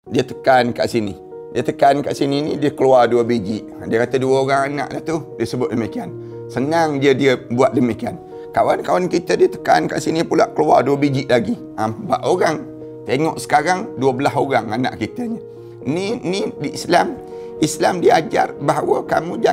Dia tekan kat sini. Dia tekan kat sini ni, dia keluar 2 biji. Dia kata 2 orang anak dah tu. Dia sebut demikian. Senang dia buat demikian. Kawan-kawan kita dia tekan kat sini pula keluar 2 biji lagi. 4 orang. Tengok sekarang 12 orang anak kita ni. Ni di Islam. Islam diajar bahawa kamu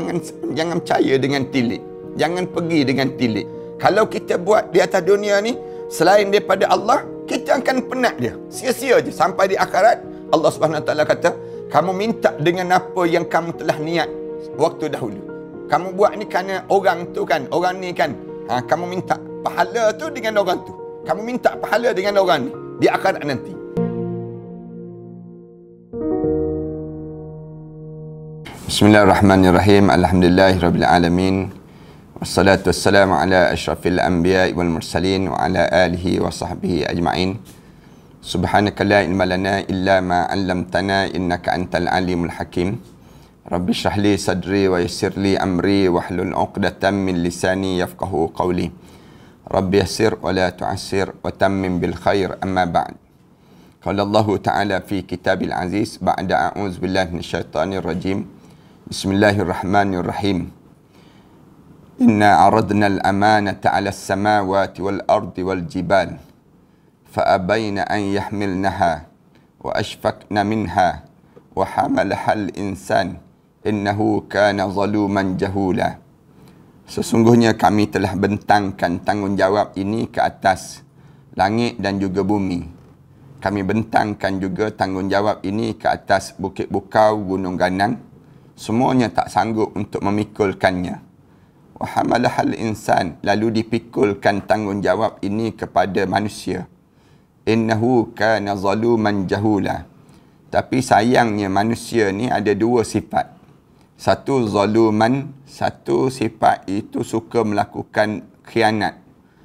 jangan percaya dengan tilik. Jangan pergi dengan tilik. Kalau kita buat di atas dunia ni selain daripada Allah, kita akan penat dia. Sia-sia je sampai di akhirat. Allah Subhanahu Wa Taala kata, kamu minta dengan apa yang kamu telah niat waktu dahulu. Kamu buat ni kerana orang tu kan, orang ni kan. Kamu minta pahala tu dengan orang tu. Kamu minta pahala dengan orang ni di akhirat nanti. Bismillahirrahmanirrahim. Alhamdulillahirabbil alamin. Wassalatu wassalamu ala asyrafil anbiya'i wal mursalin wa ala alihi wa sahbihi ajma'in. Subhanaka la ilma lana illa ma 'allamtana innaka antal alimul hakim. Rabbi shrah li sadri wa yassir li amri wahlul 'uqdatam min lisani yafqahu qawli. Rabbi yassir wa la tu'assir wa tammim bil khair, amma ba'd. Qala Allah Ta'ala fi kitabil aziz ba'da a'udzu billahi minasyaitonir rajim. Bismillahirrahmanirrahim. Inna 'aradna al-amanata 'ala as-samawati wal ardi wal jibal فأبين أن يحملنها وأشفقن منها وحملها الإنسان إنه كان ظلوما جهولا. Sesungguhnya kami telah bentangkan tanggungjawab ini ke atas langit dan juga bumi. Kami bentangkan juga tanggungjawab ini ke atas bukit bukau, gunung ganang. Semuanya tak sanggup untuk memikulkannya. Wa hamalahal insan, lalu dipikulkan tanggungjawab ini kepada manusia. Innahu kana zaluman jahula. Tapi sayangnya manusia ni ada 2 sifat. Satu zaluman, satu sifat itu suka melakukan khianat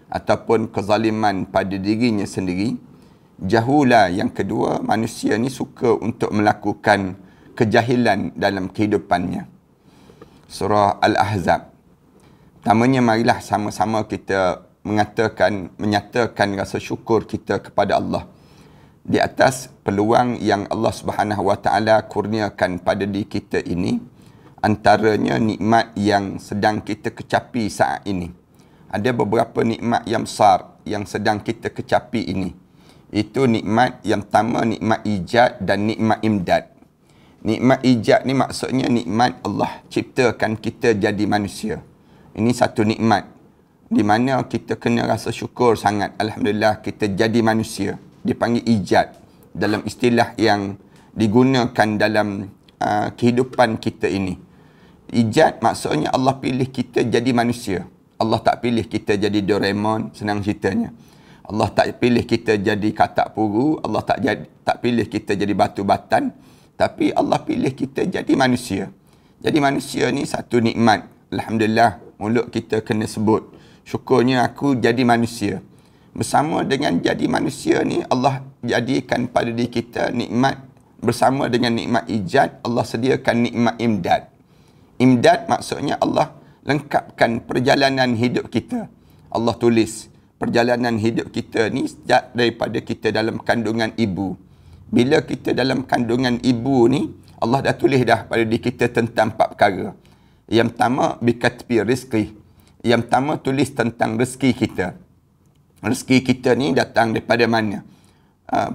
ataupun kezaliman pada dirinya sendiri. Jahula, yang kedua, manusia ni suka untuk melakukan kejahilan dalam kehidupannya. Surah Al-Ahzab. Pertamanya marilah sama-sama kita menyatakan rasa syukur kita kepada Allah di atas peluang yang Allah Subhanahu Wa Taala kurniakan pada diri kita ini. Antaranya nikmat yang sedang kita kecapi saat ini. Ada beberapa nikmat yang besar yang sedang kita kecapi ini. Itu nikmat yang pertama, nikmat ijad dan nikmat imdad. Nikmat ijad ni maksudnya nikmat Allah ciptakan kita jadi manusia. Ini satu nikmat di mana kita kena rasa syukur sangat. Alhamdulillah kita jadi manusia. Dipanggil ijad dalam istilah yang digunakan dalam kehidupan kita ini. Ijad maksudnya Allah pilih kita jadi manusia. Allah tak pilih kita jadi Doraemon, senang ceritanya. Allah tak pilih kita jadi katak puru. Allah tak pilih kita jadi batu batan. Tapi Allah pilih kita jadi manusia. Jadi manusia ni satu nikmat. Alhamdulillah, mulut kita kena sebut. Syukurnya aku jadi manusia. Bersama dengan jadi manusia ni, Allah jadikan pada diri kita nikmat. Bersama dengan nikmat ijad, Allah sediakan nikmat imdad. Imdad maksudnya Allah lengkapkan perjalanan hidup kita. Allah tulis perjalanan hidup kita ni sejak daripada kita dalam kandungan ibu. Bila kita dalam kandungan ibu ni, Allah dah tulis dah pada diri kita tentang 4 perkara. Yang pertama, bikatbi rizqi. Yang pertama, tulis tentang rezeki kita. Rezeki kita ni datang daripada mana?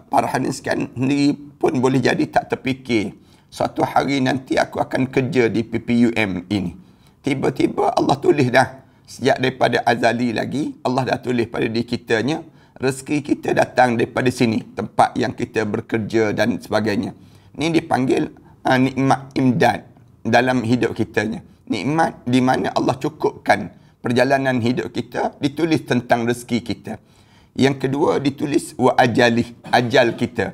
Para hadis sendiri pun boleh jadi tak terfikir. Suatu hari nanti aku akan kerja di PPUM ini. Tiba-tiba Allah tulis dah. Sejak daripada azali lagi, Allah dah tulis pada diri kitanya. Rezeki kita datang daripada sini. Tempat yang kita bekerja dan sebagainya. Ini dipanggil nikmat imdad dalam hidup kitanya. Nikmat di mana Allah cukupkan perjalanan hidup kita, ditulis tentang rezeki kita. Yang kedua, ditulis wa ajalih, ajal kita.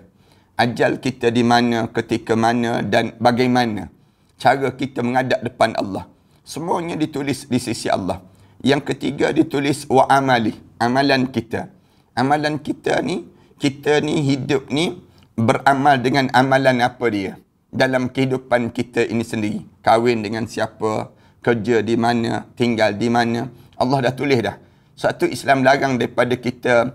Ajal kita di mana, ketika mana dan bagaimana. Cara kita menghadap depan Allah. Semuanya ditulis di sisi Allah. Yang ketiga, ditulis wa amalih, amalan kita. Amalan kita ni hidup ni beramal dengan amalan apa dia? Dalam kehidupan kita ini sendiri. Kahwin dengan siapa? Kerja di mana, tinggal di mana, Allah dah tulis dah. Satu Islam larang daripada kita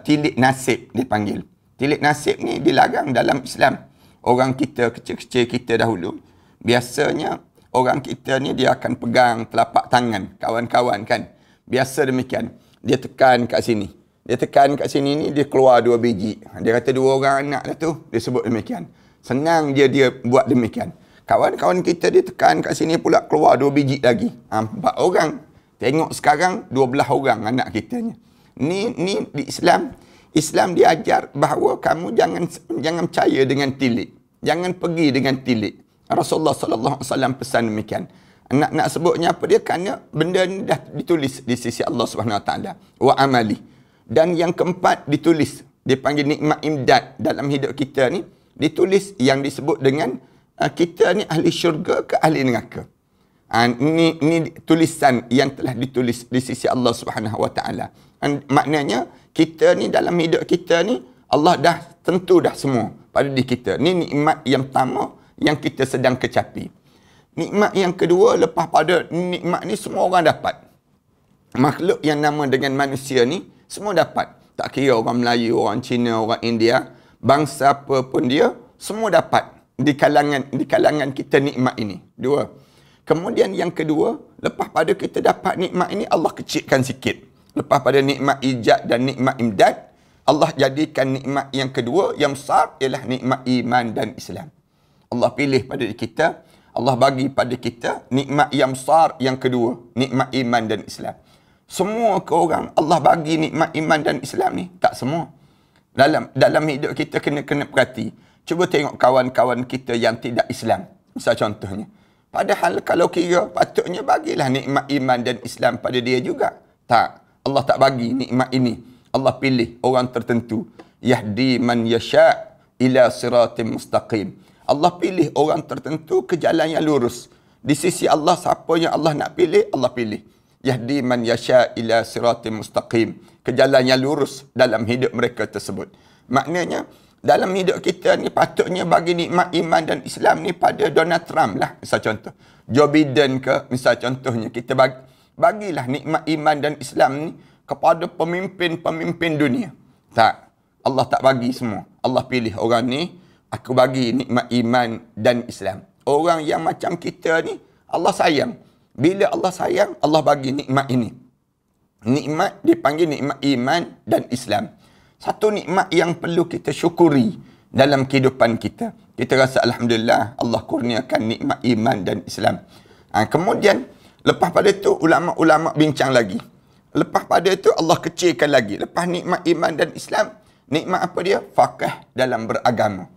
tilik nasib dipanggil. Tilik nasib ni dilarang dalam Islam. orang kita kecil-kecil kita dahulu, biasanya orang kita ni dia akan pegang telapak tangan kawan-kawan kan. Biasa demikian. Dia tekan kat sini. Dia tekan kat sini ni, dia keluar 2 biji. Dia kata 2 orang anak dah tu. Dia sebut demikian. Senang dia buat demikian. Kawan-kawan kita dia tekan kat sini pula keluar 2 biji lagi. 4 orang. Tengok sekarang 12 orang anak kita ni. Ni di Islam. Islam dia ajar bahawa kamu jangan percaya dengan tilik. Jangan pergi dengan tilik. Rasulullah sallallahu alaihi wasallam pesan demikian. Nak sebutnya apa dia? Kerana benda ni dah ditulis di sisi Allah Subhanahu wa taala. Wa amali. Dan yang keempat ditulis, dia panggil nikmat imdad dalam hidup kita ni, ditulis yang disebut dengan kita ni ahli syurga ke ahli neraka. Ini tulisan yang telah ditulis di sisi Allah Subhanahu wa taala. Maknanya kita ni dalam hidup kita ni Allah dah tentu dah semua pada diri kita. Ni nikmat yang pertama yang kita sedang kecapi. Nikmat yang kedua, lepas pada nikmat ni semua orang dapat. Makhluk yang nama dengan manusia ni semua dapat. Tak kira orang Melayu, orang Cina, orang India, bangsa apa pun dia, semua dapat di kalangan kita nikmat ini. 2. Kemudian yang kedua, lepas pada kita dapat nikmat ini, Allah kecilkan sikit. Lepas pada nikmat ijad dan nikmat imdad, Allah jadikan nikmat yang kedua yang besar ialah nikmat iman dan Islam. Allah pilih pada kita, Allah bagi pada kita nikmat yang besar yang kedua, nikmat iman dan Islam. Semua ke orang Allah bagi nikmat iman dan Islam ni? Tak semua. Dalam hidup kita kena perhati. Cuba tengok kawan-kawan kita yang tidak Islam. Misal contohnya. Padahal kalau kira patutnya bagilah nikmat iman dan Islam pada dia juga. Tak. Allah tak bagi nikmat ini. Allah pilih orang tertentu. Yahdi man yasha' ila siratim mustaqim. Allah pilih orang tertentu ke jalan yang lurus. Di sisi Allah, siapa yang Allah nak pilih, Allah pilih. Yahdi man yasha' ila siratim mustaqim. Ke jalan yang lurus dalam hidup mereka tersebut. Maknanya, dalam hidup kita ni patutnya bagi nikmat iman dan Islam ni pada Donald Trump lah. Misal contoh. Joe Biden ke, misal contohnya. Kita bagilah nikmat iman dan Islam ni kepada pemimpin-pemimpin dunia. Tak. Allah tak bagi semua. Allah pilih orang ni. Aku bagi nikmat iman dan Islam. Orang yang macam kita ni, Allah sayang. Bila Allah sayang, Allah bagi nikmat ini. Nikmat dipanggil nikmat iman dan Islam. Satu nikmat yang perlu kita syukuri dalam kehidupan kita. Kita rasa Alhamdulillah Allah kurniakan nikmat iman dan Islam. Kemudian, lepas pada itu ulama-ulama bincang lagi. Lepas pada itu Allah kecilkan lagi. Lepas nikmat iman dan Islam, nikmat apa dia? Faqih dalam beragama.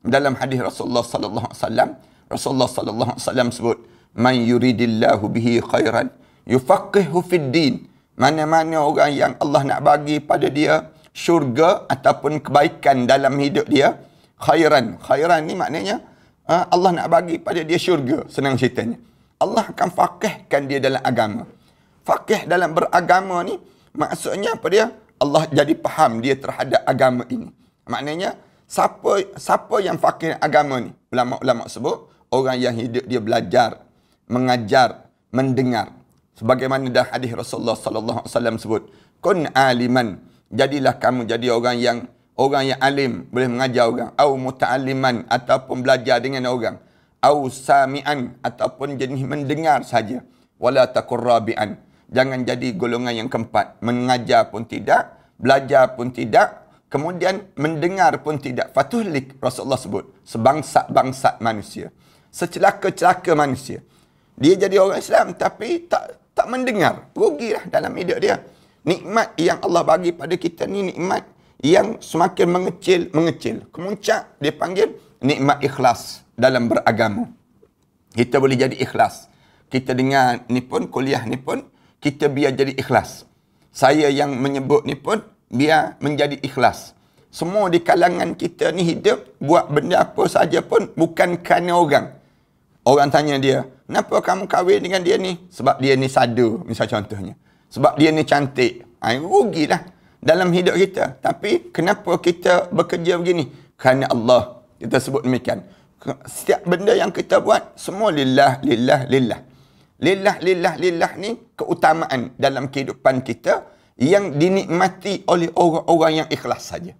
Dalam hadis Rasulullah sallallahu alaihi wasallam, Rasulullah sallallahu alaihi wasallam sebut, "Man yuridillahu bihi khairan yufaqihu fid din." Mana-mana orang yang Allah nak bagi pada dia syurga ataupun kebaikan dalam hidup dia, khairan. Khairan ni maknanya Allah nak bagi pada dia syurga, senang ceritanya. Allah akan faqihkan dia dalam agama. Faqih dalam beragama ni maksudnya apa dia? Allah jadi faham dia terhadap agama ini. Maknanya siapa yang faqih agama ni? Ulama-ulama sebut orang yang hidup dia belajar, mengajar, mendengar. Sebagaimana dah hadis Rasulullah sallallahu alaihi wasallam sebut, "Kun aliman." Jadilah kamu jadi orang yang alim, boleh mengajar orang, au muta'alliman ataupun belajar dengan orang, au sami'an ataupun jenis mendengar saja. Wala takur rabi'an. Jangan jadi golongan yang keempat, mengajar pun tidak, belajar pun tidak, kemudian mendengar pun tidak. Fatuhlik, Rasulullah sebut, sebangsa-bangsa manusia, secelaka-celaka manusia. Dia jadi orang Islam tapi tak mendengar. Rugilah dalam hidup dia. Nikmat yang Allah bagi pada kita ni nikmat yang semakin mengecil. Kemuncak dia panggil nikmat ikhlas dalam beragama. Kita boleh jadi ikhlas. Kita dengar ni pun, kuliah ni pun, kita biar jadi ikhlas. Saya yang menyebut ni pun, biar menjadi ikhlas. Semua di kalangan kita ni hidup, buat benda apa saja pun, bukan kerana orang. Orang tanya dia, kenapa kamu kahwin dengan dia ni? Sebab dia ni sadu, misal contohnya. Sebab dia ni cantik. Rugilah dalam hidup kita. Tapi kenapa kita bekerja begini? Kerana Allah. Kita sebut demikian. Setiap benda yang kita buat, semua lillah, lillah, lillah. Lillah, lillah, lillah ni keutamaan dalam kehidupan kita yang dinikmati oleh orang-orang yang ikhlas saja.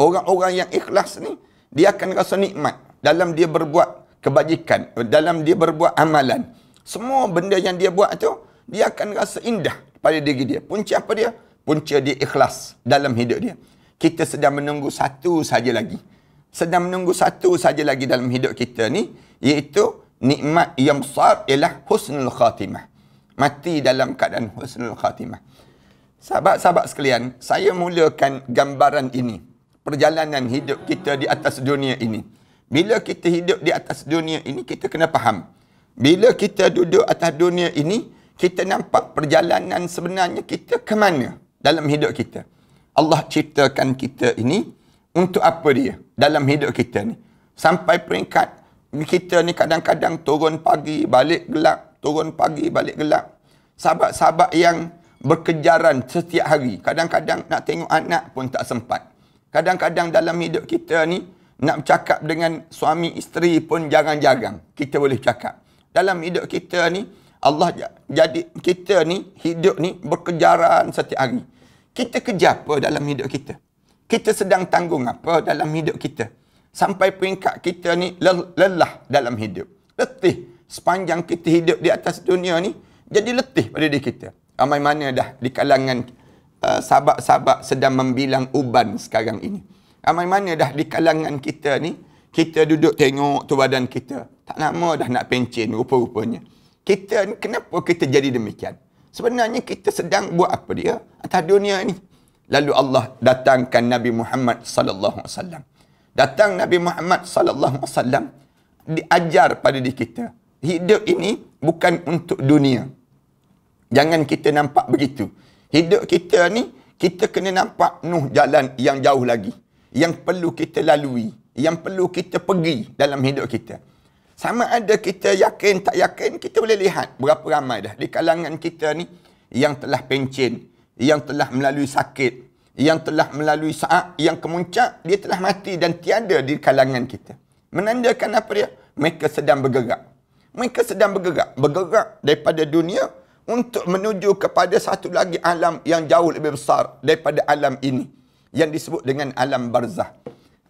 Orang-orang yang ikhlas ni, dia akan rasa nikmat. dalam dia berbuat kebajikan, dalam dia berbuat amalan, semua benda yang dia buat tu, dia akan rasa indah pada diri dia. Punca apa dia? Punca dia ikhlas dalam hidup dia. Kita sedang menunggu satu saja lagi. Sedang menunggu satu saja lagi dalam hidup kita ni, iaitu nikmat yang besar ialah husnul khatimah. Mati dalam keadaan husnul khatimah. Sahabat-sahabat sekalian, saya mulakan gambaran ini. Perjalanan hidup kita di atas dunia ini. Bila kita hidup di atas dunia ini, kita kena faham. Bila kita duduk atas dunia ini, kita nampak perjalanan sebenarnya kita ke mana dalam hidup kita. Allah ciptakan kita ini untuk apa dia dalam hidup kita ni. Sampai peringkat kita ni kadang-kadang turun pagi, balik gelap, turun pagi, balik gelap. Sahabat-sahabat yang berkejaran setiap hari. Kadang-kadang nak tengok anak pun tak sempat. Kadang-kadang dalam hidup kita ni, nak bercakap dengan suami isteri pun jarang-jarang kita boleh cakap. Dalam hidup kita ni, Allah jadi kita ni, hidup ni berkejaran setiap hari. Kita kerja apa dalam hidup kita? Kita sedang tanggung apa dalam hidup kita? Sampai peringkat kita ni lelah dalam hidup. Letih. Sepanjang kita hidup di atas dunia ni, jadi letih pada diri kita. Ramai mana dah di kalangan sahabat-sahabat sedang membilang uban sekarang ini. Ramai mana dah di kalangan kita ni, kita duduk tengok tu badan kita. Tak lama dah nak pencen rupa-rupanya. Kita ni, kenapa kita jadi demikian? Sebenarnya kita sedang buat apa dia atas dunia ni? Lalu Allah datangkan Nabi Muhammad sallallahu alaihi wasallam. Datang Nabi Muhammad sallallahu alaihi wasallam diajar pada diri kita. Hidup ini bukan untuk dunia. Jangan kita nampak begitu. Hidup kita ni, kita kena nampak jalan yang jauh lagi. Yang perlu kita lalui. Yang perlu kita pergi dalam hidup kita. Sama ada kita yakin, tak yakin, kita boleh lihat berapa ramai dah di kalangan kita ni yang telah pencen, yang telah melalui sakit, yang telah melalui saat yang kemuncak, dia telah mati dan tiada di kalangan kita. Menandakan apa dia? Mereka sedang bergerak. Mereka sedang bergerak daripada dunia untuk menuju kepada satu lagi alam yang jauh lebih besar daripada alam ini, yang disebut dengan alam barzah.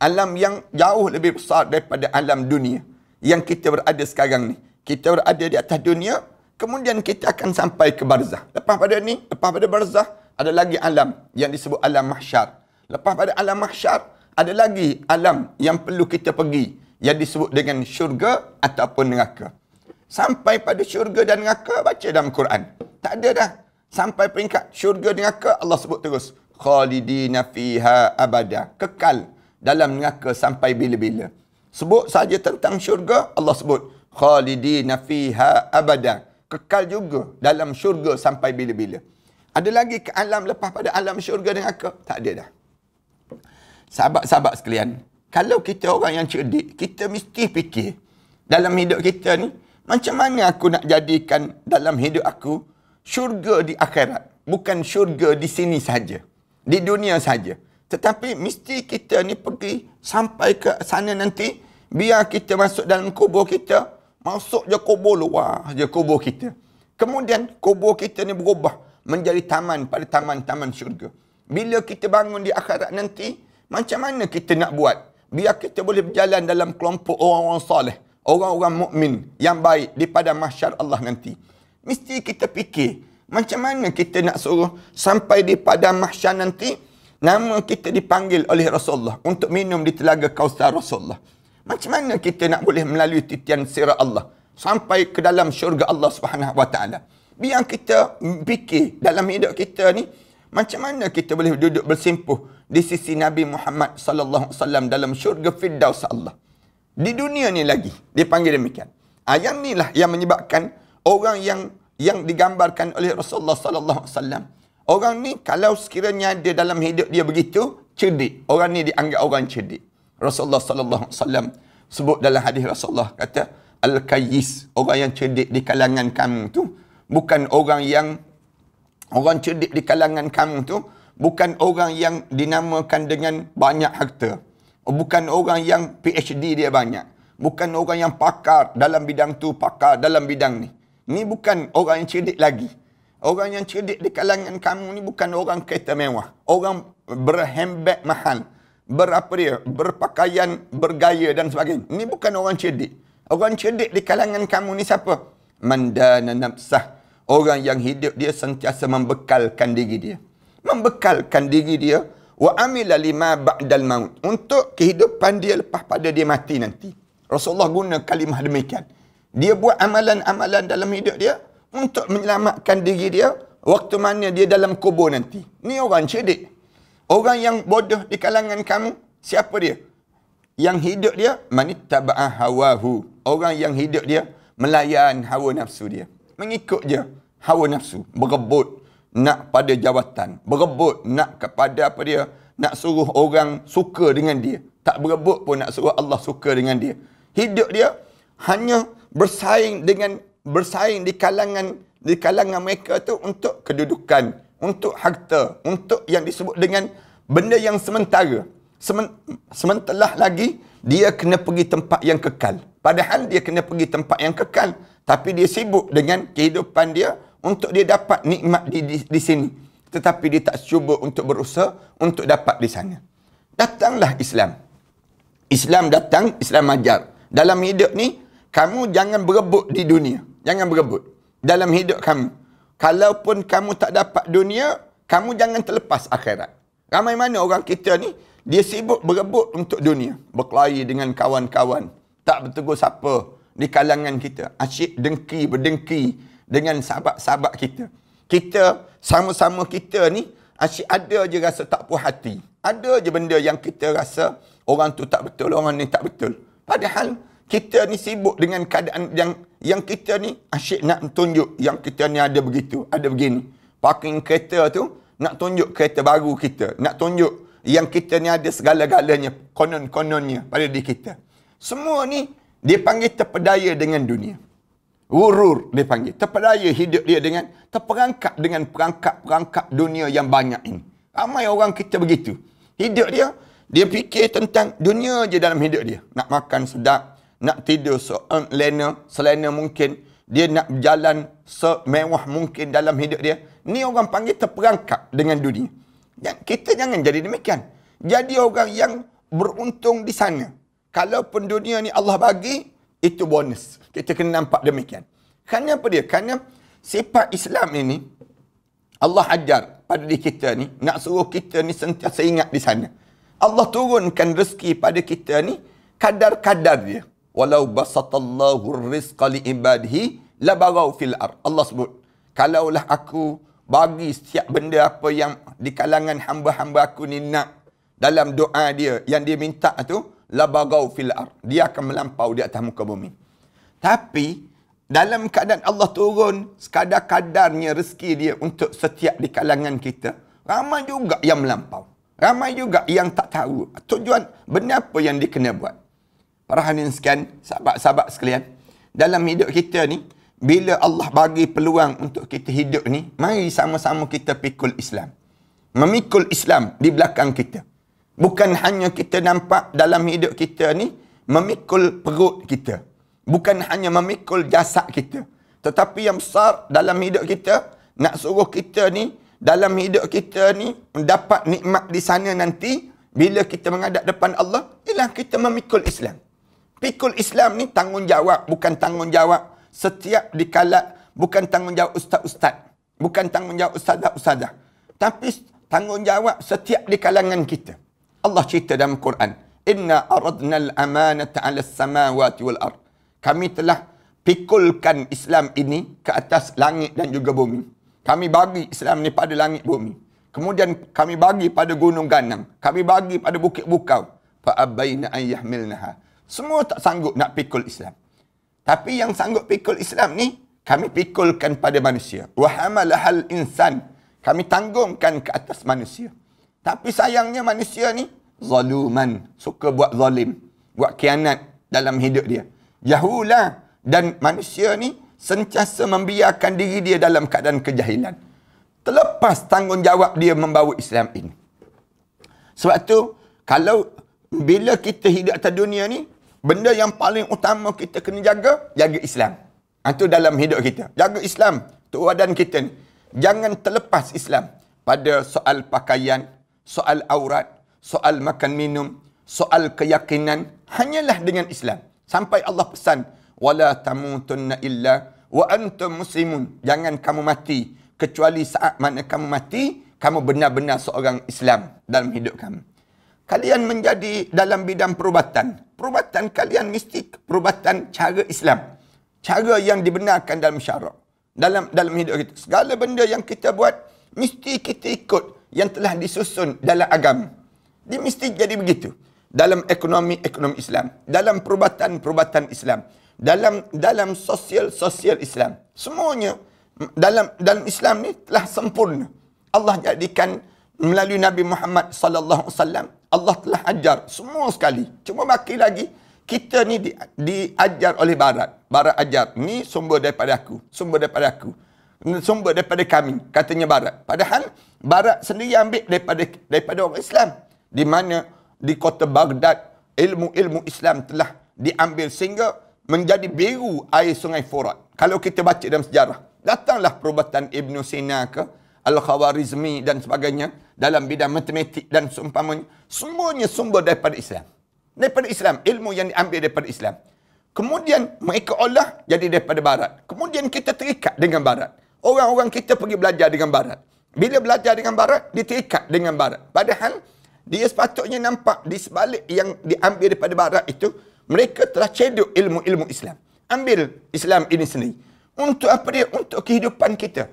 Alam yang jauh lebih besar daripada alam dunia yang kita berada sekarang ni. Kita berada di atas dunia, kemudian kita akan sampai ke barzah. Lepas pada ni, lepas pada barzah, ada lagi alam yang disebut alam mahsyar. Lepas pada alam mahsyar, ada lagi alam yang perlu kita pergi, yang disebut dengan syurga ataupun neraka. Sampai pada syurga dan neraka, baca dalam Quran. Tak ada dah. Sampai peringkat syurga dan neraka, Allah sebut terus. Khalidina fiha abada. Kekal dalam neraka sampai bila-bila. Sebut saja tentang syurga, Allah sebut khalidina fiha abada. Kekal juga dalam syurga sampai bila-bila. Ada lagi ke alam lepas pada alam syurga dan neraka? Tak ada dah. Sahabat-sahabat sekalian, kalau kita orang yang cerdik, kita mesti fikir dalam hidup kita ni, macam mana aku nak jadikan dalam hidup aku syurga di akhirat. Bukan syurga di sini saja, di dunia saja. Tetapi mesti kita ni pergi sampai ke sana nanti. Biar kita masuk dalam kubur kita, masuk je kubur luar je kubur kita. Kemudian kubur kita ni berubah menjadi taman pada taman-taman syurga. Bila kita bangun di akhirat nanti, macam mana kita nak buat? Biar kita boleh berjalan dalam kelompok orang-orang soleh, orang-orang mukmin yang baik di padang mahsyar Allah nanti. Mesti kita fikir, macam mana kita nak suruh sampai di padang mahsyar nanti, nama kita dipanggil oleh Rasulullah untuk minum di telaga Kausar Rasulullah. Macam mana kita nak boleh melalui titian sirah Allah sampai ke dalam syurga Allah Subhanahu Wa Taala? Biar kita fikir dalam hidup kita ni, macam mana kita boleh duduk bersimpuh di sisi Nabi Muhammad sallallahu alaihi wasallam dalam syurga Firdaus Allah. Di dunia ni lagi dipanggil demikian. Yang inilah yang menyebabkan orang yang digambarkan oleh Rasulullah sallallahu alaihi wasallam. Orang ni kalau sekiranya ada dalam hidup dia begitu, cerdik. Orang ni dianggap orang cerdik. Rasulullah sallallahu alaihi wasallam sebut dalam hadis Rasulullah kata al-kayyis, orang yang cerdik di kalangan kamu tu bukan orang cerdik di kalangan kamu tu bukan orang yang dinamakan dengan banyak harta, bukan orang yang PhD dia banyak, bukan orang yang pakar dalam bidang tu, pakar dalam bidang ni. Ni bukan orang yang cerdik lagi. Orang yang cerdik di kalangan kamu ni bukan orang kereta mewah, orang berhandbag mahal, berpakaian, bergaya dan sebagainya. Ini bukan orang cerdik. Orang cerdik di kalangan kamu ni siapa? Man dana nafsah. Orang yang hidup dia sentiasa membekalkan diri dia. Membekalkan diri dia. Wa amila lima ba'dal maut. Untuk kehidupan dia lepas pada dia mati nanti. Rasulullah guna kalimah demikian. Dia buat amalan-amalan dalam hidup dia untuk menyelamatkan diri dia waktu mana dia dalam kubur nanti. Ni orang cerdik. Orang yang bodoh di kalangan kamu, siapa dia? Yang hidup dia, manittaba'a hawahu. Orang yang hidup dia, melayan hawa nafsu dia. Mengikut je hawa nafsu. Berebut nak pada jawatan. Berebut nak kepada apa dia? Nak suruh orang suka dengan dia. Tak berebut pun nak suruh Allah suka dengan dia. Hidup dia hanya bersaing di kalangan mereka tu untuk kedudukan, untuk harta, untuk yang disebut dengan benda yang sementara. Sementara lagi dia kena pergi tempat yang kekal. Padahal dia kena pergi tempat yang kekal, tapi dia sibuk dengan kehidupan dia untuk dia dapat nikmat di sini. Tetapi dia tak cuba untuk berusaha untuk dapat di sana. Datanglah Islam. Islam datang, Islam ajar. Dalam hidup ni, kamu jangan berebut di dunia. Jangan berebut. Dalam hidup kamu. Kalaupun kamu tak dapat dunia, kamu jangan terlepas akhirat. Ramai mana orang kita ni, dia sibuk berebut untuk dunia. Berkelahi dengan kawan-kawan. Tak bertegur siapa di kalangan kita. Asyik berdengki dengan sahabat-sahabat kita. Kita, sama-sama kita ni, asyik ada je rasa tak puas hati. Ada je benda yang kita rasa orang tu tak betul, orang ni tak betul. Padahal kita ni sibuk dengan keadaan yang kita ni asyik nak tunjuk yang kita ni ada begitu, ada begini. Parking kereta tu, nak tunjuk kereta baru kita. Nak tunjuk yang kita ni ada segala-galanya, konon-kononnya pada diri kita. Semua ni, dia panggil terpedaya dengan dunia. Urur dia panggil. Terpedaya hidup dia dengan, terperangkap dengan perangkap-perangkap dunia yang banyak ini. Ramai orang kita begitu. Hidup dia, dia fikir tentang dunia je dalam hidup dia. Nak makan sedap, nak tidur selena mungkin. Dia nak berjalan semewah mungkin dalam hidup dia. Ni orang panggil terperangkap dengan dunia. Kita jangan jadi demikian. Jadi orang yang beruntung di sana. Kalaupun dunia ni Allah bagi, itu bonus. Kita kena nampak demikian. Kerana apa dia? Kerana sifat Islam ini, Allah ajar pada diri kita ni, nak suruh kita ni sentiasa ingat di sana. Allah turunkan rezeki pada kita ni, kadar-kadar dia. Walau basatallahu rizqa li ibadihi labarau fil ard. Allah sebut, kalaulah aku bagi setiap benda apa yang di kalangan hamba-hamba aku ni nak dalam doa dia yang dia minta tu, labarau fil ard. Dia akan melampau di atas muka bumi. Tapi dalam keadaan Allah turun sekadar-kadarnya rezeki dia untuk setiap di kalangan kita, ramai juga yang melampau. Ramai juga yang tak tahu tujuan benda apa yang dia kena buat. Para hadirin sekalian, sahabat-sahabat sekalian, dalam hidup kita ni, bila Allah bagi peluang untuk kita hidup ni, mari sama-sama kita pikul Islam. Memikul Islam di belakang kita. Bukan hanya kita nampak dalam hidup kita ni, memikul perut kita. Bukan hanya memikul jasad kita. Tetapi yang besar dalam hidup kita, nak suruh kita ni, dalam hidup kita ni, mendapat nikmat di sana nanti, bila kita menghadap depan Allah, ialah kita memikul Islam. Pikul Islam ni tanggungjawab, bukan tanggungjawab setiap dikala, bukan tanggungjawab ustaz-ustaz, bukan tanggungjawab ustazah-ustazah, tapi tanggungjawab setiap di kalangan kita. Allah cerita dalam Quran, inna aradna al-amanata 'ala as-samawati wal ard. Kami telah pikulkan Islam ini ke atas langit dan juga bumi. Kami bagi Islam ni pada langit bumi. Kemudian kami bagi pada gunung ganang. Kami bagi pada bukit bukau. Fa abaina an yahmilnaha. Semua tak sanggup nak pikul Islam. Tapi yang sanggup pikul Islam ni, kami pikulkan pada manusia. Wa hamalahal insan. Kami tanggungkan ke atas manusia. Tapi sayangnya manusia ni, zaluman. Suka buat zalim. Buat khianat dalam hidup dia. Jahulah. Dan manusia ni, sentiasa membiarkan diri dia dalam keadaan kejahilan. Terlepas tanggungjawab dia membawa Islam ini. Sebab tu, kalau bila kita hidup atas dunia ni, benda yang paling utama kita kena jaga Islam. Itu dalam hidup kita. Jaga Islam. Itu wadan kita ni. Jangan terlepas Islam pada soal pakaian, soal aurat, soal makan minum, soal keyakinan, hanyalah dengan Islam. Sampai Allah pesan, wala tamutunna illa wa antum muslimun. Jangan kamu mati kecuali saat mana kamu mati, kamu benar-benar seorang Islam dalam hidup kamu. Kalian menjadi dalam bidang perubatan. Perubatan kalian mesti perubatan cara Islam. Cara yang dibenarkan dalam syarak. Dalam hidup kita. Segala benda yang kita buat, mesti kita ikut yang telah disusun dalam agama. Dia mesti jadi begitu. Dalam ekonomi Islam. Dalam perubatan Islam. Dalam sosial Islam. Semuanya dalam Islam ni telah sempurna. Allah jadikan melalui Nabi Muhammad sallallahu alaihi wasallam, Allah telah ajar semua sekali. Cuma baki lagi kita ni diajar oleh barat. Barat ajar, ni sumber daripada aku, sumber daripada kami, katanya barat. Padahal barat sendiri ambil daripada orang Islam. Di mana di kota Baghdad ilmu Islam telah diambil sehingga menjadi biru air sungai Furat. Kalau kita baca dalam sejarah, datanglah perubatan Ibn Sina ke Al-Khawarizmi dan sebagainya dalam bidang matematik dan seumpamanya. Semuanya sumber daripada Islam. Daripada Islam. Ilmu yang diambil daripada Islam. Kemudian mereka olah jadi daripada Barat. Kemudian kita terikat dengan Barat. Orang-orang kita pergi belajar dengan Barat. Bila belajar dengan Barat, dia terikat dengan Barat. Padahal dia sepatutnya nampak di sebalik yang diambil daripada Barat itu, mereka telah cedok ilmu-ilmu Islam. Ambil Islam ini sendiri. Untuk apa dia? Untuk kehidupan kita.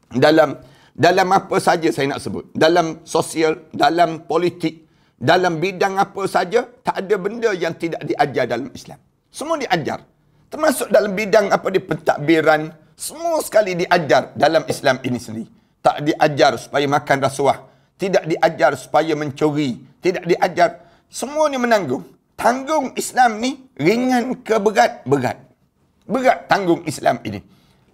Dalam apa saja saya nak sebut. Dalam sosial, dalam politik, dalam bidang apa saja, tak ada benda yang tidak diajar dalam Islam. Semua diajar. Termasuk dalam bidang apa di pentadbiran, semua sekali diajar dalam Islam ini sendiri. Tak diajar supaya makan rasuah. Tidak diajar supaya mencuri. Tidak diajar. Semua ni menanggung. Tanggung Islam ni ringan ke berat? Berat. Berat tanggung Islam ini.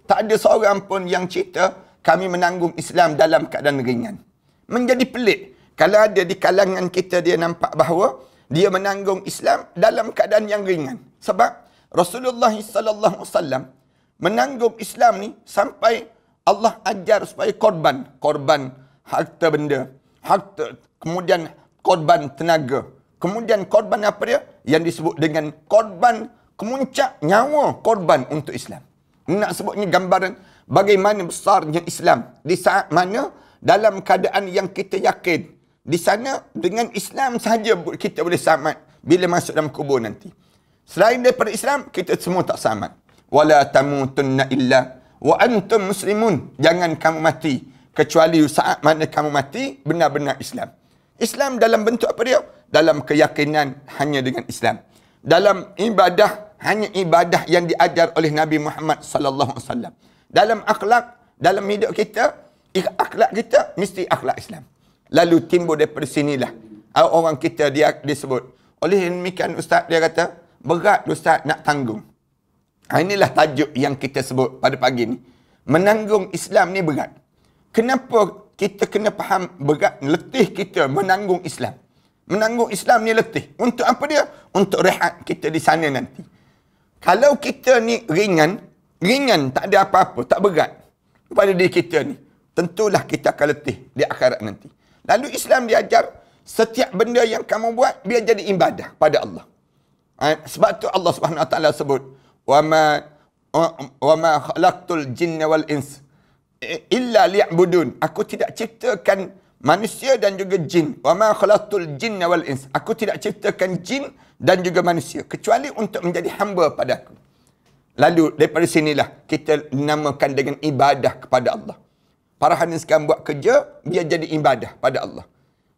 Tak ada seorang pun yang cerita kami menanggung Islam dalam keadaan ringan. Menjadi pelik. Kalau ada di kalangan kita dia nampak bahawa dia menanggung Islam dalam keadaan yang ringan. Sebab Rasulullah sallallahu alaihi wasallam menanggung Islam ni sampai Allah ajar supaya korban harta benda, kemudian korban tenaga, kemudian korban apa dia? Yang disebut dengan korban kemuncak nyawa korban untuk Islam. Nak sebutnya gambaran bagaimana besarnya Islam di saat mana dalam keadaan yang kita yakin di sana dengan Islam sahaja kita boleh selamat bila masuk dalam kubur nanti. Selain daripada Islam, kita semua tak selamat. Wala tamutunna illa wa antum muslimun. Jangan kamu mati kecuali saat mana kamu mati benar-benar Islam. Islam dalam bentuk apa dia? Dalam keyakinan hanya dengan Islam. Dalam ibadah hanya ibadah yang diajar oleh Nabi Muhammad sallallahu alaihi wasallam. Dalam akhlak, dalam hidup kita, akhlak kita mesti akhlak Islam. Lalu timbul daripada sinilah orang kita dia disebut. Oleh demikian ustaz dia kata, berat ustaz nak tanggung. Inilah tajuk yang kita sebut pada pagi ni. Menanggung Islam ni berat. Kenapa kita kena faham berat, letih kita menanggung Islam. Menanggung Islam ni letih. Untuk apa dia? Untuk rehat kita di sana nanti. Kalau kita ni ringan, tak ada apa-apa, tak berat pada diri kita ni, tentulah kita akan letih di akhirat nanti. Lalu Islam diajar, setiap benda yang kamu buat, biar jadi ibadah pada Allah. Sebab tu Allah Subhanahu Wa Taala sebut, wa ma khalaqtul jinna wal ins illa liya'budun. Aku tidak ciptakan manusia dan juga jin. Wa ma khalaqtul jinna wal ins. Aku tidak ciptakan jin dan juga manusia kecuali untuk menjadi hamba pada aku. Lalu daripada sinilah kita namakan dengan ibadah kepada Allah. Para hadirin sekarang buat kerja biar jadi ibadah pada Allah.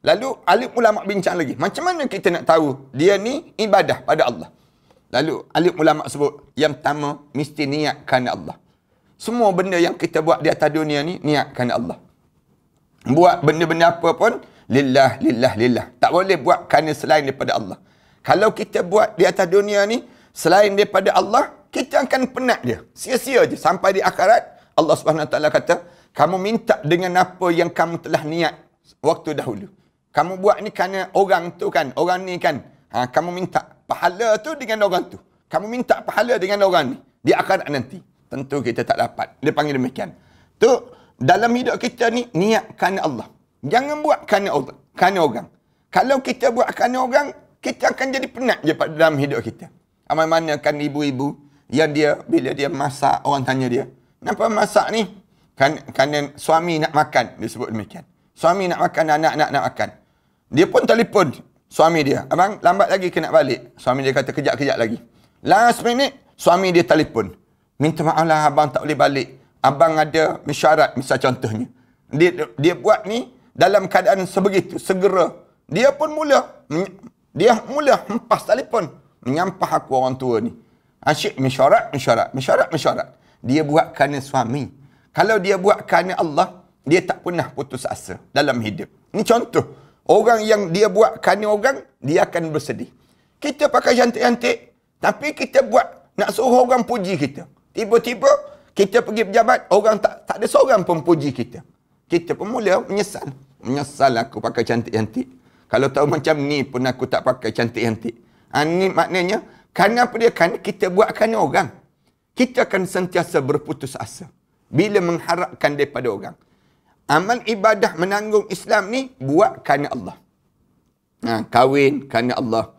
Lalu alim ulama bincang lagi, macam mana kita nak tahu dia ni ibadah pada Allah? Lalu alim ulama sebut, yang pertama mesti niat kerana Allah. Semua benda yang kita buat di atas dunia ni niat kerana Allah. Buat benda-benda apa pun lillah. Tak boleh buat kerana selain daripada Allah. Kalau kita buat di atas dunia ni selain daripada Allah, kita akan penat dia. Sia-sia je sampai di akhirat. Allah Subhanahu Wa Taala kata, kamu minta dengan apa yang kamu telah niat waktu dahulu. Kamu buat ni kerana orang tu kan, orang ni kan. Kamu minta pahala tu dengan orang tu. Kamu minta pahala dengan orang ni di akhirat nanti. Tentu kita tak dapat. Dia panggil demikian. Tu dalam hidup kita ni niat kerana Allah. Jangan buat kerana orang. Kalau kita buat kerana orang, kita akan jadi penat je pada dalam hidup kita. Mana kan ibu-ibu yang dia, bila dia masak, orang tanya dia, kenapa masak ni? Kerana suami nak makan, dia sebut demikian. Suami nak makan, anak-anak nak makan. Dia pun telefon suami dia. Abang, lambat lagi ke nak balik? Suami dia kata, kejap-kejap lagi. Last minute, suami dia telefon. Minta maaf lah, abang tak boleh balik. Abang ada mesyuarat, misal contohnya. Dia buat ni dalam keadaan sebegitu, segera. Dia pun mula hempas telefon. Menyampah aku orang tua ni. Asyik mesyuarat. Dia buat kerana suami. Kalau dia buat kerana Allah, dia tak pernah putus asa dalam hidup. Ini contoh. Orang yang dia buat kerana orang, dia akan bersedih. Kita pakai cantik-cantik, tapi kita buat nak suruh orang puji kita. Tiba-tiba, kita pergi pejabat, orang tak ada seorang pun puji kita. Kita pun mula menyesal. Menyesal aku pakai cantik-cantik. Kalau tahu macam ni pun aku tak pakai cantik-cantik. Ini maknanya, kerana apa dia? Kerana kita buat kerana orang. Kita akan sentiasa berputus asa. Bila mengharapkan daripada orang. Amal ibadah menanggung Islam ni, buat kerana Allah. Kahwin kerana Allah.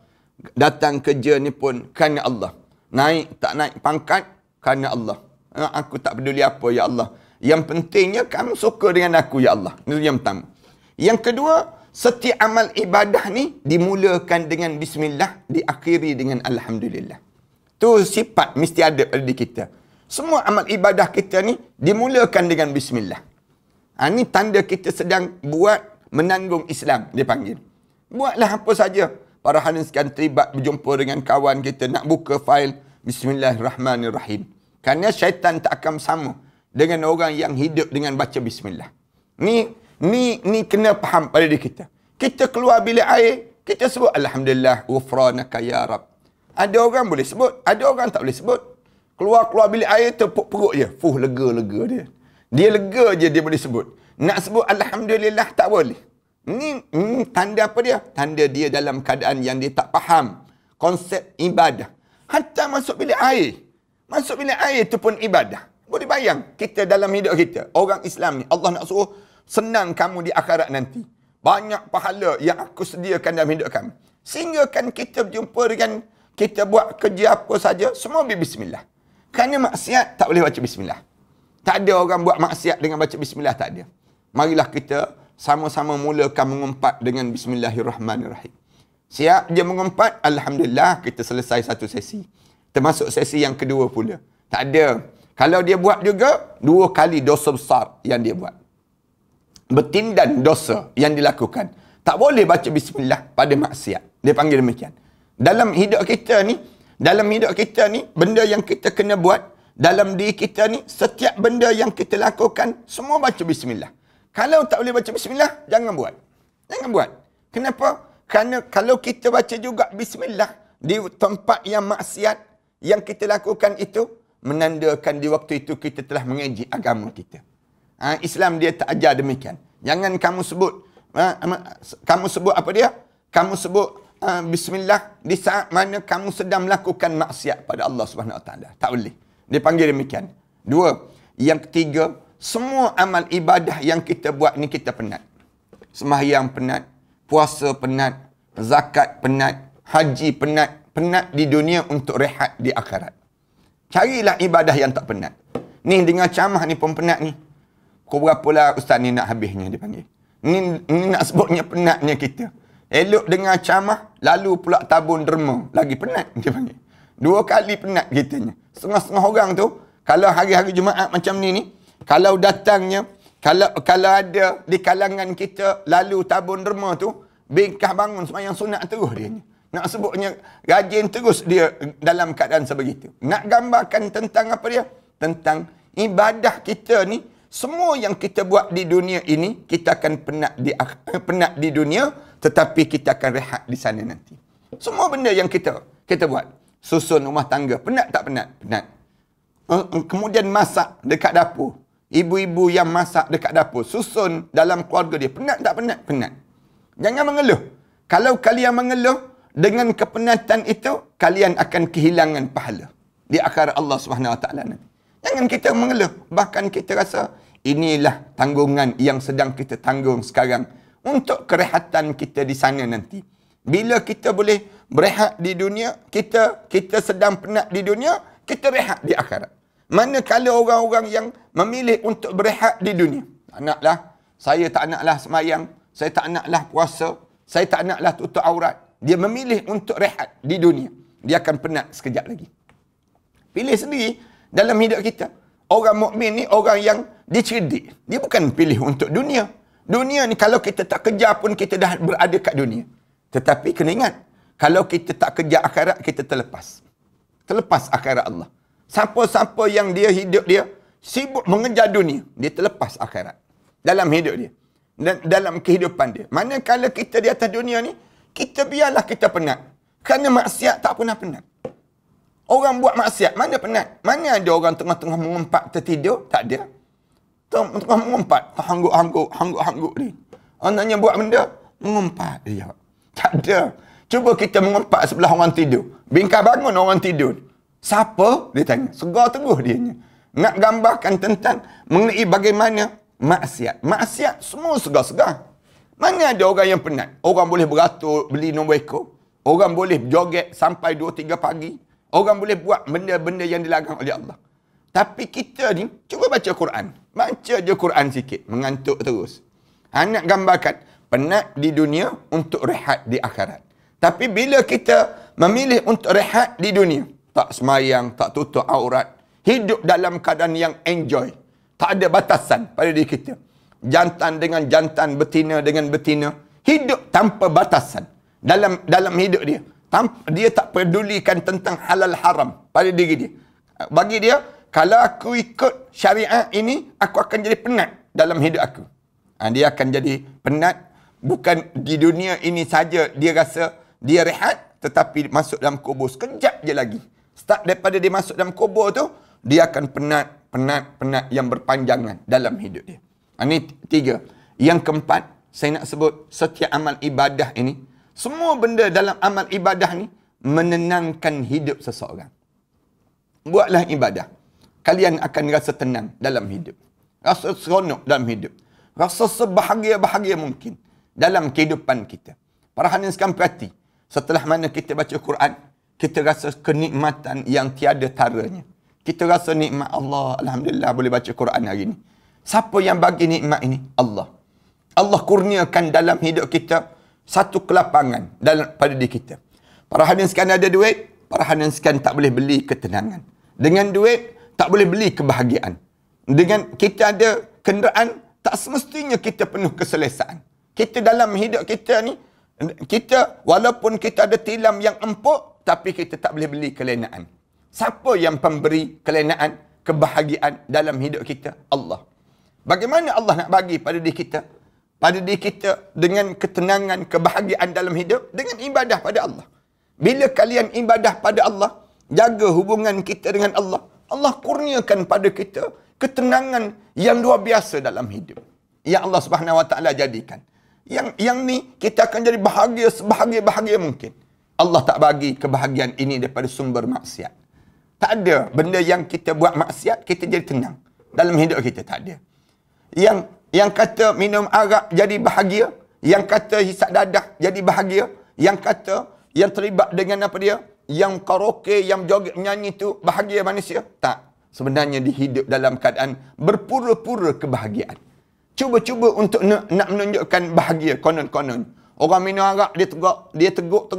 Datang kerja ni pun kerana Allah. Naik, tak naik pangkat, kerana Allah. Aku tak peduli apa, ya Allah. Yang pentingnya, kamu suka dengan aku, ya Allah. Itu yang pertama. Yang kedua, setiap amal ibadah ni dimulakan dengan bismillah, diakhiri dengan alhamdulillah. Tu sifat mesti ada pada diri kita. Semua amal ibadah kita ni dimulakan dengan bismillah. Ini tanda kita sedang buat menanggung Islam, dia panggil. Buatlah apa saja. Para hadirin sekalian, terlibat berjumpa dengan kawan kita, nak buka fail, bismillahirrahmanirrahim. Kerana syaitan tak akan sama dengan orang yang hidup dengan baca bismillah. Ni kena faham pada diri kita. Kita keluar bilik air, kita sebut alhamdulillah, ghufranaka ya Rab. Ada orang boleh sebut, ada orang tak boleh sebut. Keluar bilik air, tepuk perut je. Lega dia. Dia lega je dia boleh sebut. Nak sebut alhamdulillah tak boleh. Ni tanda apa dia? Tanda dia dalam keadaan yang dia tak faham konsep ibadah. Hatta masuk bilik air. Masuk bilik air itu pun ibadah. Boleh bayang kita dalam hidup kita. Orang Islam ni, Allah nak suruh senang kamu di akhirat nanti. Banyak pahala yang aku sediakan dalam hidup kamu. Sehingga kan kita berjumpa dengan, kita buat kerja apa saja, semua bismillah. Kerana maksiat tak boleh baca bismillah. Tak ada orang buat maksiat dengan baca bismillah, tak ada. Marilah kita sama-sama mulakan mengumpat dengan bismillahirrahmanirrahim. Siap dia mengumpat, alhamdulillah kita selesai satu sesi. Termasuk sesi yang kedua pula. Tak ada. Kalau dia buat juga, 2 kali dosa besar yang dia buat. Bertindan dosa yang dilakukan. Tak boleh baca bismillah pada maksiat. Dia panggil demikian. Dalam hidup kita ni, benda yang kita kena buat, dalam diri kita ni, setiap benda yang kita lakukan, semua baca bismillah. Kalau tak boleh baca bismillah, jangan buat. Jangan buat. Kenapa? Kerana kalau kita baca juga bismillah, di tempat yang maksiat, yang kita lakukan itu, menandakan di waktu itu kita telah mengejek agama kita. Islam dia tak ajar demikian. Jangan kamu sebut, apa dia? Kamu sebut bismillah di saat mana kamu sedang melakukan maksiat pada Allah Subhanahu Wa Taala. Tak boleh. Dia panggil demikian. 2. Yang ketiga, semua amal ibadah yang kita buat ni kita penat. Sembahyang penat, puasa penat, zakat penat, haji penat. Penat di dunia untuk rehat di akhirat. Carilah ibadah yang tak penat. Ni dengar ceramah ni pun penat ni. Kau berapalah ustaz ni nak habisnya, dia panggil. Ni nak sebutnya penatnya kita. Elok dengar ceramah, lalu pula tabun derma. Lagi penat, dia panggil. 2 kali penat kitanya. Setengah-setengah orang tu, kalau hari-hari Jumaat macam ni, kalau datangnya, kalau ada di kalangan kita, lalu tabun derma tu, bingkah bangun sembahyang sunat terus dia ni. Nak sebutnya rajin terus dia dalam keadaan sebegitu. Nak gambarkan tentang apa dia? Tentang ibadah kita ni, semua yang kita buat di dunia ini, kita akan penat di dunia, tetapi kita akan rehat di sana nanti. Semua benda yang kita buat. Susun rumah tangga, penat tak penat? Penat. Kemudian masak dekat dapur. Ibu-ibu yang masak dekat dapur, susun dalam keluarga dia, penat tak penat? Penat. Jangan mengeluh. Kalau kalian mengeluh, dengan kepenatan itu, kalian akan kehilangan pahala di akhirat Allah Subhanahu Wa Taala nanti. Jangan kita mengeluh. Bahkan kita rasa, inilah tanggungan yang sedang kita tanggung sekarang untuk kerehatan kita di sana nanti. Bila kita boleh berehat di dunia, kita sedang penat di dunia, kita rehat di akhirat. Manakala orang-orang yang memilih untuk berehat di dunia, saya tak naklah semayang, saya tak naklah puasa, saya tak naklah tutup aurat. Dia memilih untuk rehat di dunia. Dia akan penat sekejap lagi. Pilih sendiri dalam hidup kita. Orang mukmin ni orang yang dicerdik. Dia bukan pilih untuk dunia. Dunia ni kalau kita tak kejar pun kita dah berada kat dunia. Tetapi kena ingat, kalau kita tak kejar akhirat, kita terlepas. Terlepas akhirat Allah. Siapa-siapa yang dia hidup dia sibuk mengejar dunia, dia terlepas akhirat. Dalam hidup dia. Dan dalam kehidupan dia. Manakala kita di atas dunia ni, kita biarlah kita penat. Kerana maksiat tak pernah penat. Orang buat maksiat, mana penat? Mana ada orang tengah-tengah mengumpat tertidur? Tak ada. Tengah mengumpat, hangguk-hangguk ni. Anaknya buat benda, mengumpat dia. Tak ada. Cuba kita mengumpat sebelah orang tidur. Bingkai bangun orang tidur. Siapa? Dia tanya. Segar teguh dia. Nak gambarkan tentang mengenai bagaimana maksiat. Maksiat semua segar-segar. Mana ada orang yang penat? Orang boleh beratur, beli nombor ekor. Orang boleh joget sampai 2-3 pagi. Orang boleh buat benda-benda yang dilarang oleh Allah. Tapi kita ni, cuba baca Quran. Baca je Quran sikit. Mengantuk terus. Nak gambarkan, penat di dunia untuk rehat di akhirat. Tapi bila kita memilih untuk rehat di dunia, tak semayang, tak tutup aurat, hidup dalam keadaan yang enjoy. Tak ada batasan pada diri kita. Jantan dengan jantan, betina dengan betina. Hidup tanpa batasan dalam hidup dia. Dia tak pedulikan tentang halal haram pada diri dia. Bagi dia, kalau aku ikut syariat ini, aku akan jadi penat dalam hidup aku. Dia akan jadi penat, bukan di dunia ini saja dia rasa dia rehat, tetapi masuk dalam kubur sekejap je lagi. Start daripada dia masuk dalam kubur tu, dia akan penat yang berpanjangan dalam hidup dia. Ini 3. Yang keempat, saya nak sebut setiap amal ibadah ini, semua benda dalam amal ibadah ni menenangkan hidup seseorang. Buatlah ibadah. Kalian akan rasa tenang dalam hidup. Rasa seronok dalam hidup. Rasa sebahagia-bahagia mungkin dalam kehidupan kita. Para hadirin sekalian perhati. Setelah mana kita baca Quran, kita rasa kenikmatan yang tiada taranya. Kita rasa nikmat Allah. Alhamdulillah boleh baca Quran hari ini. Siapa yang bagi nikmat ini? Allah. Allah kurniakan dalam hidup kita satu kelapangan pada diri kita. Para hadirin sekalian ada duit, para hadirin sekalian tak boleh beli ketenangan. Dengan duit, tak boleh beli kebahagiaan. Dengan kita ada kenderaan, tak semestinya kita penuh keselesaan. Kita dalam hidup kita ni, kita walaupun kita ada tilam yang empuk, tapi kita tak boleh beli kelenaan. Siapa yang pemberi kelenaan, kebahagiaan dalam hidup kita? Allah. Bagaimana Allah nak bagi pada diri kita? Pada diri kita dengan ketenangan, kebahagiaan dalam hidup, dengan ibadah pada Allah. Bila kalian ibadah pada Allah, jaga hubungan kita dengan Allah, Allah kurniakan pada kita ketenangan yang luar biasa dalam hidup. Yang Allah Subhanahu Wa Taala jadikan. Yang ni kita akan jadi bahagia sebahagia-bahagia mungkin. Allah tak bagi kebahagiaan ini daripada sumber maksiat. Tak ada benda yang kita buat maksiat, kita jadi tenang. Dalam hidup kita tak ada. Yang kata minum arak jadi bahagia, yang kata hisap dadah jadi bahagia, yang kata yang terlibat dengan apa dia, yang karaoke, yang joget nyanyi tu bahagia manusia. Tak. Sebenarnya dihidup dalam keadaan berpura-pura kebahagiaan. Cuba-cuba untuk nak menunjukkan bahagia konon-konon. Orang minum arak, dia teguk,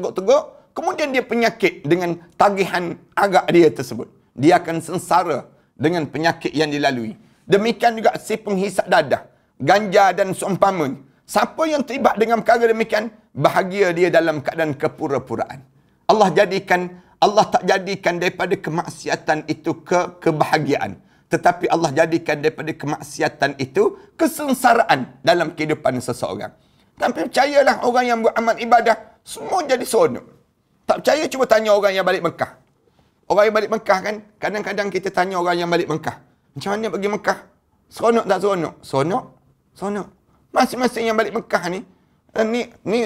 kemudian dia penyakit dengan tagihan arak dia tersebut. Dia akan sengsara dengan penyakit yang dilalui. Demikian juga si penghisap dadah, ganja dan seumpamanya. Siapa yang terlibat dengan perkara demikian, bahagia dia dalam keadaan kepura-puraan. Allah tak jadikan daripada kemaksiatan itu kebahagiaan. Tetapi Allah jadikan daripada kemaksiatan itu kesengsaraan dalam kehidupan seseorang. Tapi percayalah orang yang buat amal ibadah, semua jadi seronok. Tak percaya, cuba tanya orang yang balik Mekah. Orang yang balik Mekah kan, kadang-kadang kita tanya orang yang balik Mekah. Macam mana pergi Mekah? Seronok tak seronok? Seronok. Masing-masing yang balik Mekah ni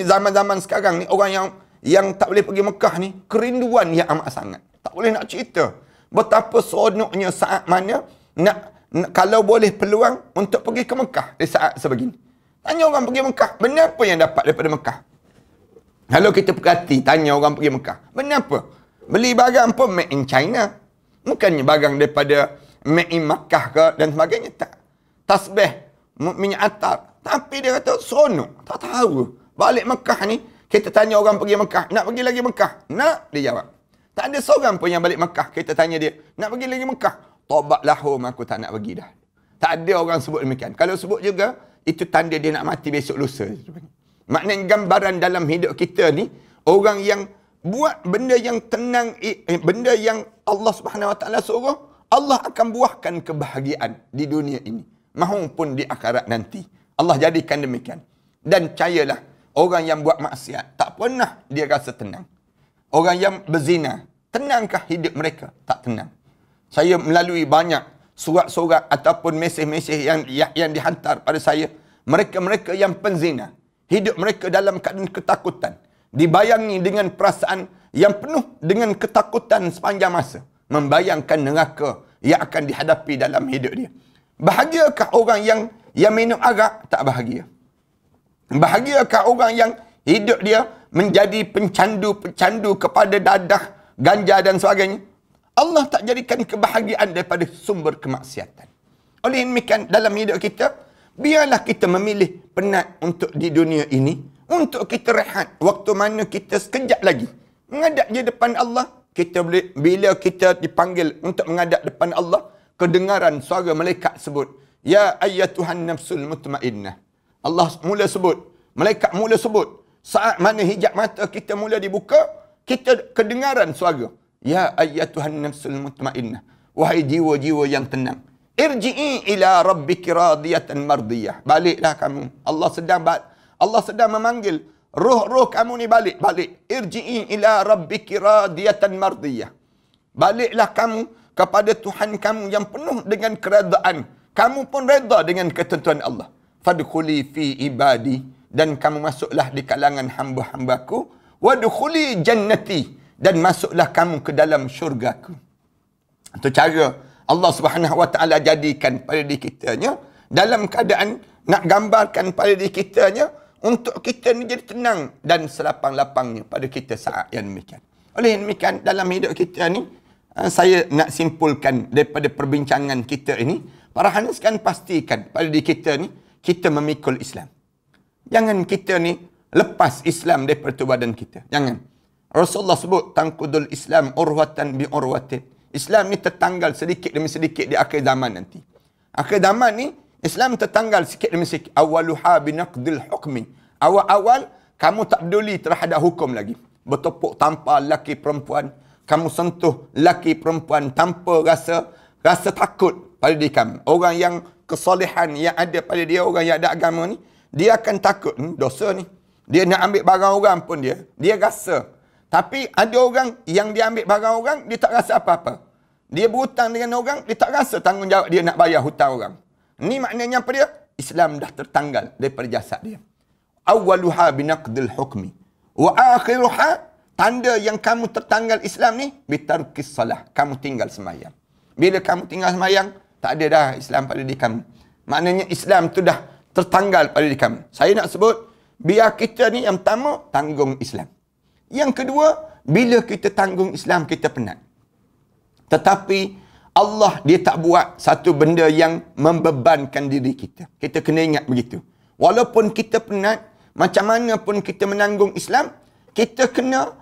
zaman-zaman sekarang ni, orang yang tak boleh pergi Mekah ni, kerinduan yang amat sangat. Tak boleh nak cerita betapa seronoknya saat mana kalau boleh peluang untuk pergi ke Mekah di saat sebegini. Tanya orang pergi Mekah, benda apa yang dapat daripada Mekah? Kalau kita perhati, tanya orang pergi Mekah, benda apa? Beli barang pun made in China. Bukannya barang daripada made in Makkah ke dan sebagainya. Tak. Tasbih, minyak atar. Tapi dia kata, seronok. Tak tahu. Balik Mekah ni, kita tanya orang pergi Mekah, nak pergi lagi Mekah? Nak, dia jawab. Tak ada seorang pun yang balik Mekah. Kita tanya dia, nak pergi lagi Mekah? Tobatlah home, aku tak nak pergi dah. Tak ada orang sebut demikian. Kalau sebut juga, itu tanda dia nak mati besok lusa. Maknanya gambaran dalam hidup kita ni, orang yang buat benda yang tenang, benda yang Allah Subhanahu Wa Taala suruh, Allah akan buahkan kebahagiaan di dunia ini maupun di akhirat nanti. Allah jadikan demikian. Dan percayalah, orang yang buat maksiat tak pernah dia rasa tenang. Orang yang berzina, tenangkah hidup mereka? Tak tenang. Saya melalui banyak surat-surat ataupun mesej-mesej yang dihantar pada saya, mereka-mereka yang penzina, hidup mereka dalam keadaan ketakutan, dibayangi dengan perasaan yang penuh dengan ketakutan sepanjang masa, membayangkan neraka yang akan dihadapi dalam hidup dia. Bahagiakah orang yang minum arak? Tak bahagia. Bahagiakah orang yang hidup dia menjadi pencandu kepada dadah, ganja dan sebagainya? Allah tak jadikan kebahagiaan daripada sumber kemaksiatan. Oleh demikian, dalam hidup kita, biarlah kita memilih penat untuk di dunia ini, untuk kita rehat. Waktu mana kita sekejap lagi menghadap di depan Allah, kita boleh, bila kita dipanggil untuk menghadap depan Allah, kedengaran suara malaikat sebut, Ya ayyatuhan nafsul mutmainnah. Allah mula sebut, malaikat mula sebut. Saat mana hijab mata kita mula dibuka, kita kedengaran suara, Ya ayyatuhan nafsul mutmainnah. Wahai jiwa-jiwa yang tenang, irji'i ila rabbiki radiyatan mardiyah. Baliklah kamu. Allah sedang memanggil roh-roh kamu ni, balik. Irji'i ila rabbiki radiyatan mardiyah. Baliklah kamu kepada Tuhan kamu yang penuh dengan keredaan. Kamu pun reda dengan ketentuan Allah. Fadkhuli fi ibadi, dan kamu masuklah di kalangan hamba-hambaku. Wadkhuli jannati, dan masuklah kamu ke dalam syurgaku. Itu cara Allah Subhanahu Wa Taala jadikan pada diri kitanya, dalam keadaan nak gambarkan pada diri kitanya, untuk kita ni jadi tenang dan selapang-lapangnya pada kita saat yang demikian. Oleh demikian, dalam hidup kita ni, saya nak simpulkan daripada perbincangan kita ini, para haniskan pastikan pada diri kita ni, kita memikul Islam. Jangan kita ni lepas Islam daripada tubuh badan kita. Jangan. Rasulullah sebut, tangkudul Islam urwatan bi urwatin. Islam ni tertanggal sedikit demi sedikit di akhir zaman nanti. Akhir zaman ni, Islam tertanggal sedikit demi sedikit. Awaluha binaqdil hukmi. Awal-awal, kamu tak peduli terhadap hukum lagi. Bertepuk tampar lelaki perempuan. Kamu sentuh lelaki perempuan tanpa rasa takut pada diri kamu. Orang yang kesolehan yang ada pada dia, orang yang ada agama ni, dia akan takut, dosa ni. Dia nak ambil barang orang pun dia rasa. Tapi ada orang yang dia ambil barang orang, dia tak rasa apa-apa. Dia berhutang dengan orang, dia tak rasa tanggungjawab dia nak bayar hutang orang. Ni maknanya apa dia? Islam dah tertanggal daripada jasad dia. Awwaluha binaqdil hukmi. Wa akhiruha, tanda yang kamu tertanggal Islam ni, bitarkis salah. Kamu tinggal sembahyang. Bila kamu tinggal sembahyang, tak ada dah Islam pada diri kamu. Maknanya Islam tu dah tertanggal pada diri kamu. Saya nak sebut, biar kita ni yang pertama, tanggung Islam. Yang kedua, bila kita tanggung Islam, kita penat. Tetapi Allah dia tak buat satu benda yang membebankan diri kita. Kita kena ingat begitu. Walaupun kita penat, macam mana pun kita menanggung Islam, kita kena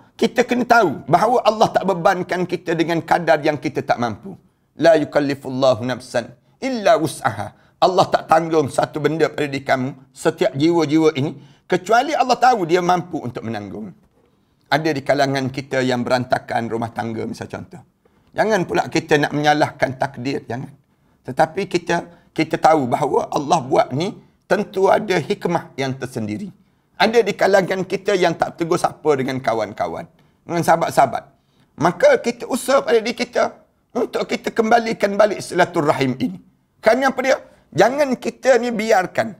tahu bahawa Allah tak bebankan kita dengan kadar yang kita tak mampu. La yukallifullahu nafsan illa wus'aha. Allah tak tanggung satu benda pada diri kamu, setiap jiwa-jiwa ini, kecuali Allah tahu dia mampu untuk menanggung. Ada di kalangan kita yang berantakan rumah tangga, misal contoh. Jangan pula kita nak menyalahkan takdir, jangan. Tetapi kita tahu bahawa Allah buat ni tentu ada hikmah yang tersendiri. Ada di kalangan kita yang tak tegur sapa dengan kawan-kawan, dengan sahabat-sahabat. Maka kita usaha pada diri kita untuk kita kembalikan balik silaturrahim ini. Kerana apa dia? Jangan kita ni biarkan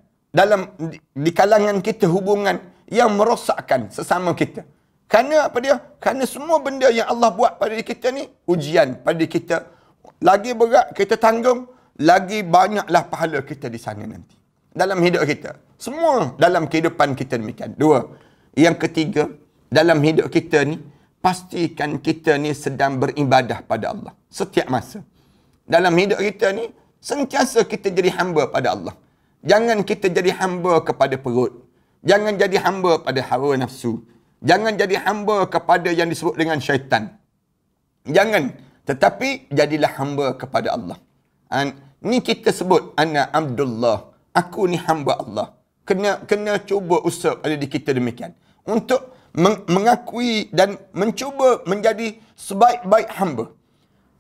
di kalangan kita hubungan yang merosakkan sesama kita. Kerana apa dia? Kerana semua benda yang Allah buat pada diri kita ni, ujian pada diri kita. Lagi berat kita tanggung, lagi banyaklah pahala kita di sana nanti. dalam hidup kita. Semua dalam kehidupan kita demikian. Dua. Yang ketiga, dalam hidup kita ni, pastikan kita ni sedang beribadah pada Allah. Setiap masa. Dalam hidup kita ni, sentiasa kita jadi hamba pada Allah. Jangan kita jadi hamba kepada perut. Jangan jadi hamba pada hawa nafsu. Jangan jadi hamba kepada yang disebut dengan syaitan. Jangan. Tetapi jadilah hamba kepada Allah. Ni kita sebut, ana Abdullah. Aku ni hamba Allah. Kena cuba usaha pada diri kita demikian. Untuk mengakui dan mencuba menjadi sebaik-baik hamba.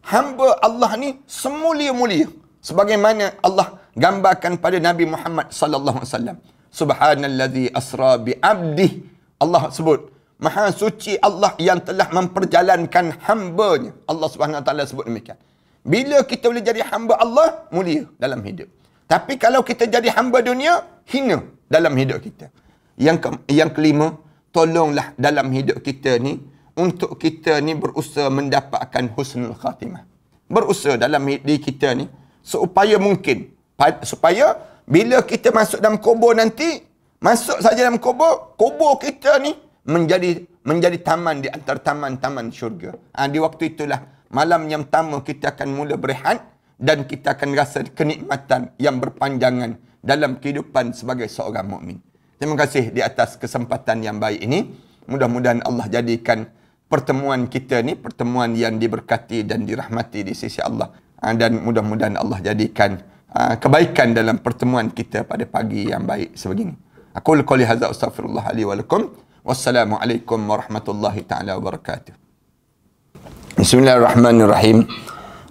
Hamba Allah ni semulia-mulia. Sebagaimana Allah gambarkan pada Nabi Muhammad sallallahu alaihi wasallam. Subhanallazi asra bi abdih. Allah sebut, Maha suci Allah yang telah memperjalankan hamba-Nya. Allah Subhanahu Wa Taala sebut demikian. Bila kita boleh jadi hamba Allah, mulia dalam hidup. Tapi kalau kita jadi hamba dunia, hina dalam hidup kita. Yang kelima, tolonglah dalam hidup kita ni, untuk kita ni berusaha mendapatkan husnul khatimah. Berusaha dalam diri kita ni, seupaya mungkin. Supaya bila kita masuk dalam kubur nanti, masuk saja dalam kubur kita ni, menjadi taman di antara taman-taman syurga. Di waktu itulah malam yang pertama kita akan mula berehat dan kita akan rasa kenikmatan yang berpanjangan dalam kehidupan sebagai seorang mukmin. Terima kasih di atas kesempatan yang baik ini. Mudah-mudahan Allah jadikan pertemuan kita ni pertemuan yang diberkati dan dirahmati di sisi Allah. Dan mudah-mudahan Allah jadikan kebaikan dalam pertemuan kita pada pagi yang baik sebegini. Aku qouli hadza astaghfirullah li wa lakum. Wassalamualaikum warahmatullahi taala wabarakatuh. Bismillahirrahmanirrahim.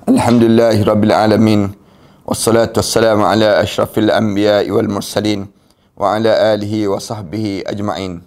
Alhamdulillahirabbil alamin. Wassalatu wassalamu ala asyrafil anbiya'i wal mursalin wa ala alihi wa sahbihi ajma'in.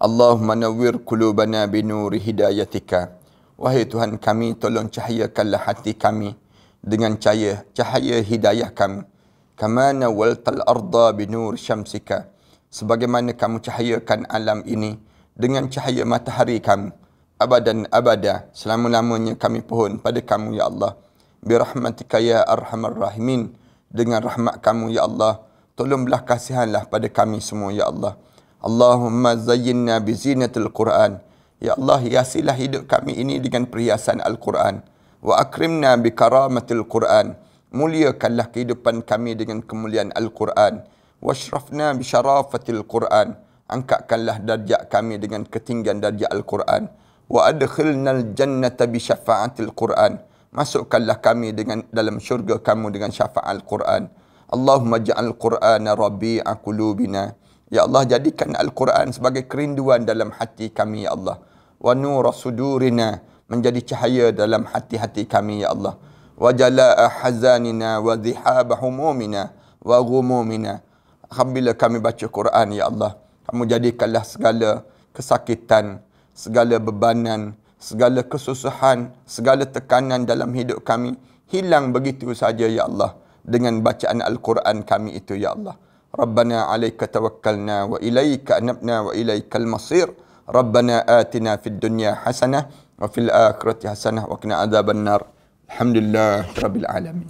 Allahumma nawwir qulubana binuri hidayatika. Wahai Tuhan kami, tolong cahayakanlah hati kami dengan cahaya hidayah kami. Kama nawwaltal arda binur syamsika. Sebagaimana kamu cahayakan alam ini dengan cahaya matahari kamu. Abadan abada, selama-lamanya kami pohon pada kamu, ya Allah. Birahmatika ya arhamar rahimin. Dengan rahmat kamu, ya Allah. Tolonglah kasihanlah pada kami semua, ya Allah. Allahumma zayyinna bizinatil Qur'an. Ya Allah, hiasilah hidup kami ini dengan perhiasan Al-Quran. Wa akrimna bikaramatil Qur'an. Muliakanlah kehidupan kami dengan kemuliaan Al-Quran. Washrafna bisyarafatil Quran. Angkatkanlah darjat kami dengan ketinggian darjat Al-Quran. Wa adkhilnal jannata bisyafa'atil Quran. Masukkanlah kami dalam syurga kamu dengan syafaat Al-Quran. Allahumma ja'al Qur'ana rabi'a qulubina. Ya Allah, jadikan Al-Quran sebagai kerinduan dalam hati kami, ya Allah. Wa nura sudurina, menjadi cahaya dalam hati-hati kami, ya Allah. Wa jala'a hazanina wa dhihaba humumina wa ghumumina. Apabila kami baca Quran, ya Allah, kamu jadikanlah segala kesakitan, segala bebanan, segala kesusahan, segala tekanan dalam hidup kami hilang begitu saja, ya Allah, dengan bacaan Al-Quran kami itu, ya Allah. Rabbana alaika tawakkalna wa ilaika anabna wa ilaikal masir. Rabbana atina fid dunya hasanah wa fil akhirati hasanah wa qina adzabannar. Alhamdulillah rabbil alamin.